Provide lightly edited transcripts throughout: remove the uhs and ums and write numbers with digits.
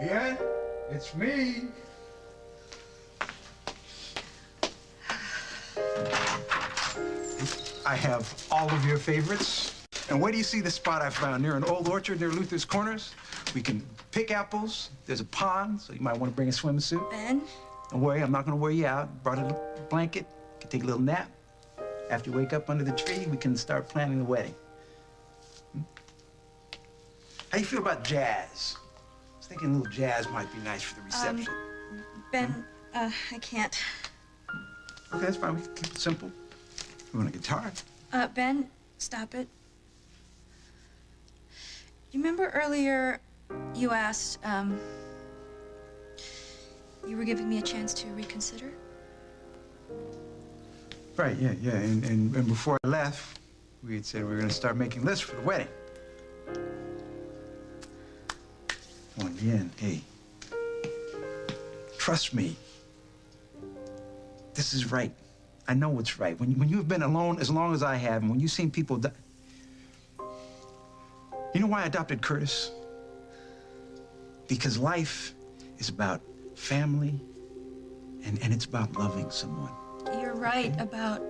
Lien, it's me. I have all of your favorites. And where do you see the spot I found? Near an old orchard near Luther's Corners. We can pick apples. There's a pond, so you might want to bring a swimsuit. Ben? Don't worry, I'm not going to wear you out. Brought a blanket. You can take a little nap. After you wake up under the tree, we can start planning the wedding. How you feel about jazz? I was thinking a little jazz might be nice for the reception. Ben, I can't. Okay, that's fine. We can keep it simple. You want a guitar? Ben, stop it. You remember earlier you asked, you were giving me a chance to reconsider? Right, yeah. And before I left, we had said we were going to start making lists for the wedding. Come on, Lien, hey. Trust me. This is right. I know what's right. When you've been alone as long as I have, and when you've seen people die... You know why I adopted Curtis? Because life is about family, and it's about loving someone. You're right about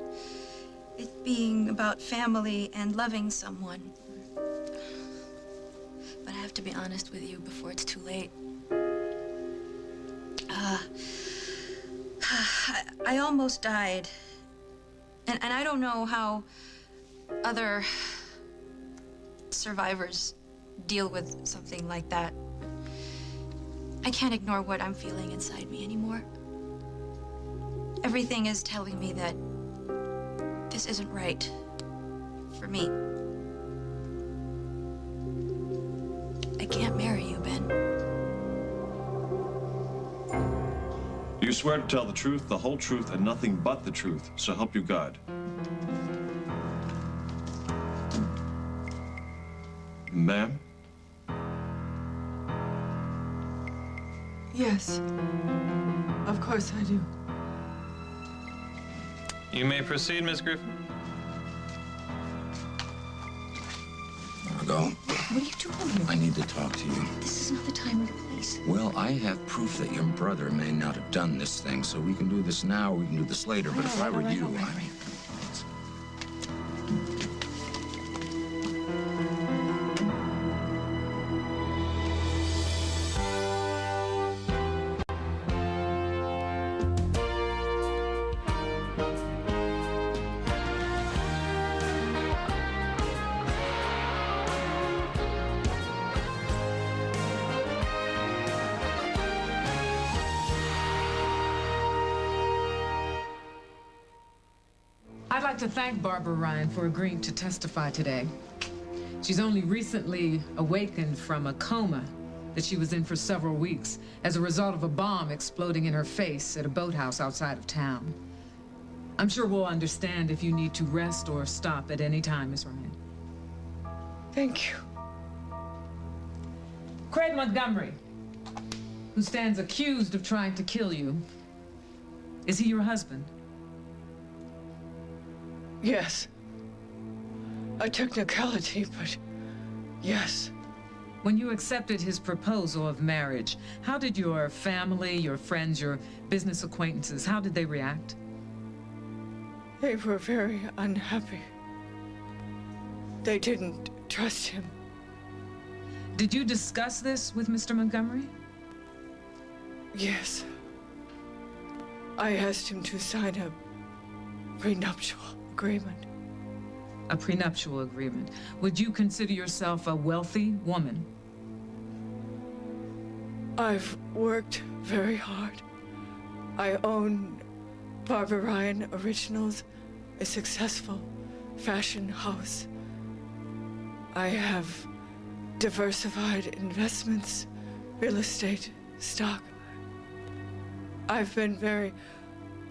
it being about family and loving someone. But I have to be honest with you before it's too late. I almost died. And I don't know how other survivors deal with something like that. I can't ignore what I'm feeling inside me anymore. Everything is telling me that this isn't right for me. I can't marry you, Ben. You swear to tell the truth, the whole truth, and nothing but the truth, so help you God. Ma'am? Yes. Of course I do. You may proceed, Miss Griffin. Margot. What are you doing here? I need to talk to you. This is not the time or the place. Well, I have proof that your brother may not have done this thing, so we can do this now or we can do this later. But if I were you, I'd like to thank Barbara Ryan for agreeing to testify today. She's only recently awakened from a coma that she was in for several weeks as a result of a bomb exploding in her face at a boathouse outside of town. I'm sure we'll understand if you need to rest or stop at any time, Miss Ryan. Thank you. Craig Montgomery, who stands accused of trying to kill you, is he your husband? Yes. A technicality, but yes. When you accepted his proposal of marriage, how did your family, your friends, your business acquaintances, how did they react? They were very unhappy. They didn't trust him. Did you discuss this with Mr. Montgomery? Yes. I asked him to sign a prenuptial agreement. A prenuptial agreement. Would you consider yourself a wealthy woman? I've worked very hard. I own Barbara Ryan Originals, a successful fashion house. I have diversified investments, real estate, stock. I've been very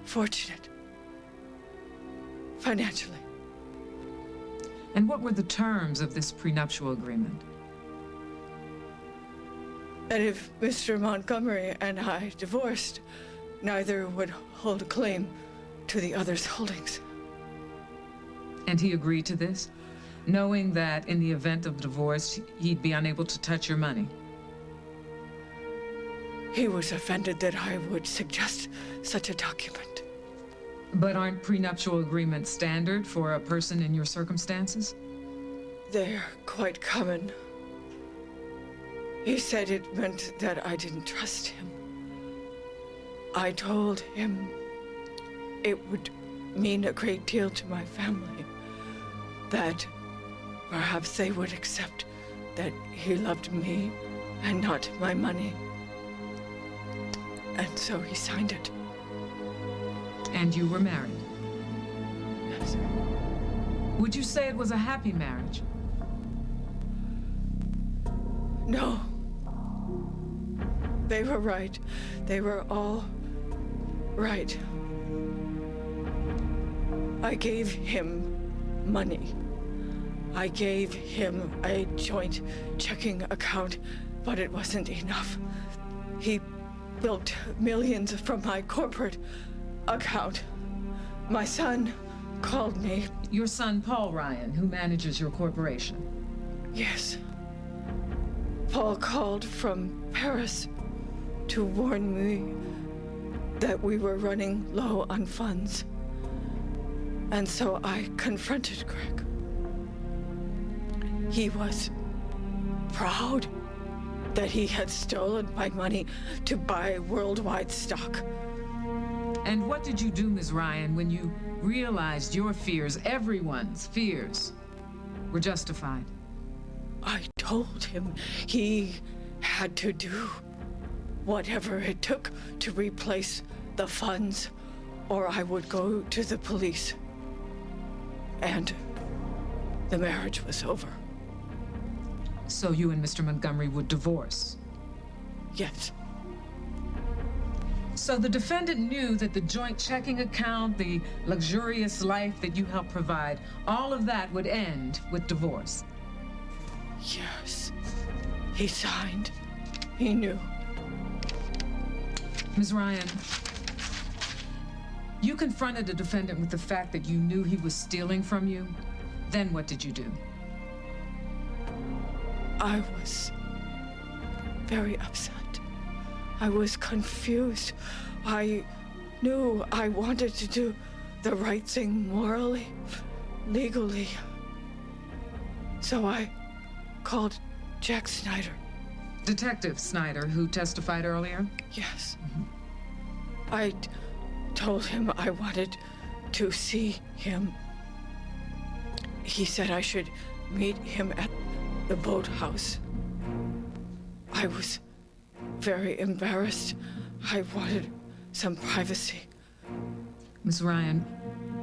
fortunate financially. And what were the terms of this prenuptial agreement? That if Mr. Montgomery and I divorced, neither would hold a claim to the other's holdings. And he agreed to this, knowing that in the event of divorce, he'd be unable to touch your money? He was offended that I would suggest such a document. But aren't prenuptial agreements standard for a person in your circumstances? They're quite common. He said it meant that I didn't trust him. I told him it would mean a great deal to my family, that perhaps they would accept that he loved me and not my money. And so he signed it. And you were married. Yes. Would you say it was a happy marriage? No. They were right. They were all right. I gave him money. I gave him a joint checking account, but it wasn't enough. He built millions from my corporate account. My son called me. Your son, Paul Ryan, who manages your corporation. Yes. Paul called from Paris to warn me that we were running low on funds. And so I confronted Greg. He was proud that he had stolen my money to buy worldwide stock. And what did you do, Ms. Ryan, when you realized your fears, everyone's fears, were justified? I told him he had to do whatever it took to replace the funds, or I would go to the police. And the marriage was over. So you and Mr. Montgomery would divorce? Yes. So the defendant knew that the joint checking account, the luxurious life that you helped provide, all of that would end with divorce? Yes. He signed. He knew. Ms. Ryan, you confronted the defendant with the fact that you knew he was stealing from you. Then what did you do? I was very upset. I was confused. I knew I wanted to do the right thing morally, legally. So I called Jack Snyder. Detective Snyder, who testified earlier? Yes. I told him I wanted to see him. He said I should meet him at the boathouse. I was very embarrassed. I wanted some privacy. Ms. Ryan,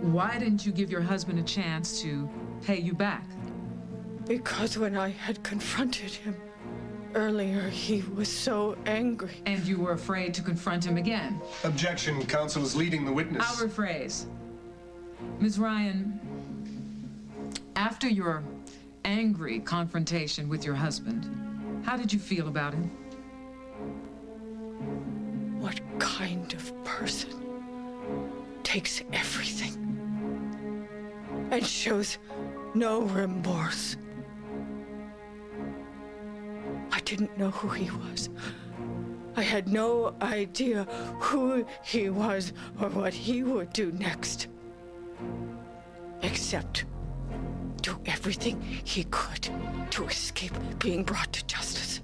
why didn't you give your husband a chance to pay you back? Because when I had confronted him earlier, he was so angry. And you were afraid to confront him again? Objection. Counsel is leading the witness. I'll rephrase. Ms. Ryan, after your angry confrontation with your husband, how did you feel about him? What kind of person takes everything and shows no remorse? I didn't know who he was. I had no idea who he was or what he would do next, except do everything he could to escape being brought to justice.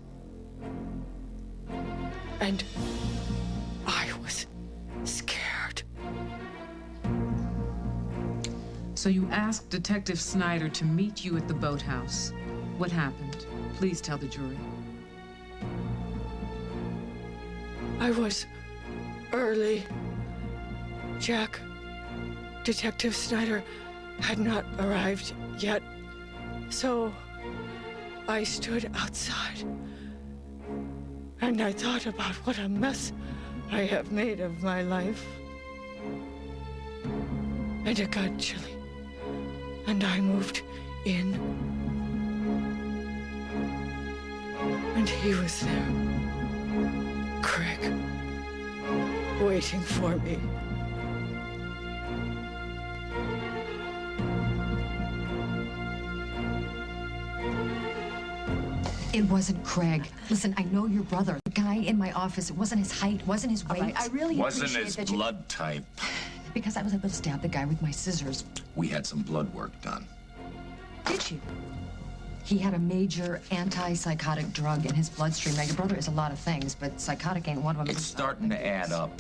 And I was scared. So you asked Detective Snyder to meet you at the boathouse. What happened? Please tell the jury. I was early. Jack, Detective Snyder, had not arrived yet, so I stood outside and I thought about what a mess I have made of my life. And it got chilly, and I moved in, and he was there, Craig, waiting for me. It wasn't Craig. Listen, I know your brother. guy in my office. It wasn't his height, wasn't his weight. All right, I really Wasn't appreciate his that you... blood type. Because I was able to stab the guy with my scissors. We had some blood work done. Did you? He had a major antipsychotic drug in his bloodstream. Now, your brother is a lot of things, but psychotic ain't one of them. It's starting to add up.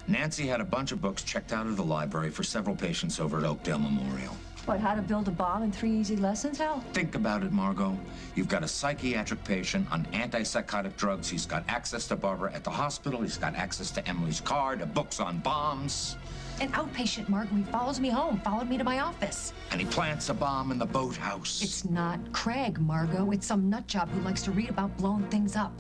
Nancy had a bunch of books checked out of the library for several patients over at Oakdale Memorial. What, how to build a bomb in 3 easy lessons, Hal? Think about it, Margot. You've got a psychiatric patient on antipsychotic drugs. He's got access to Barbara at the hospital. He's got access to Emily's car, to books on bombs. An outpatient, Mark. He follows me home, followed me to my office. And he plants a bomb in the boathouse. It's not Craig, Margot. It's some nutjob who likes to read about blowing things up.